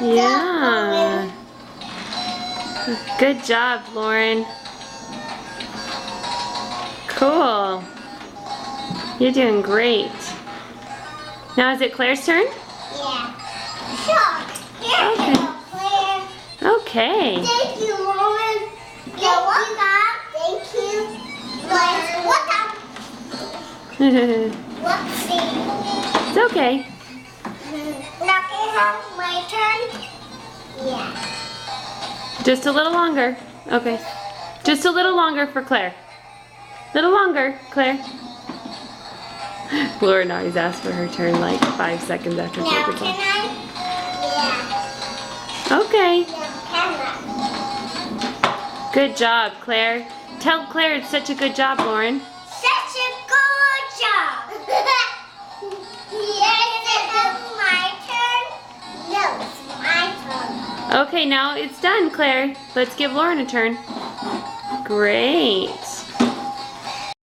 Yeah. Good job, Lauren. Cool. You're doing great. Now is it Claire's turn? Yeah. Sure. Here Okay. you go, Claire. Okay. Thank you, Lauren. You're welcome. Thank you. Let's see. It's okay. Now can I have my turn? Yeah. Just a little longer. Okay. Just a little longer for Claire. Little longer, Claire. Lauren always asks for her turn like 5 seconds after Now Claire gets can on. I? Yeah. Okay. Now can I? Good job, Claire. Tell Claire it's such a good job, Lauren. Such a good job. Yes, it's my turn. No, it's my turn. Okay, now it's done, Claire. Let's give Lauren a turn. Great.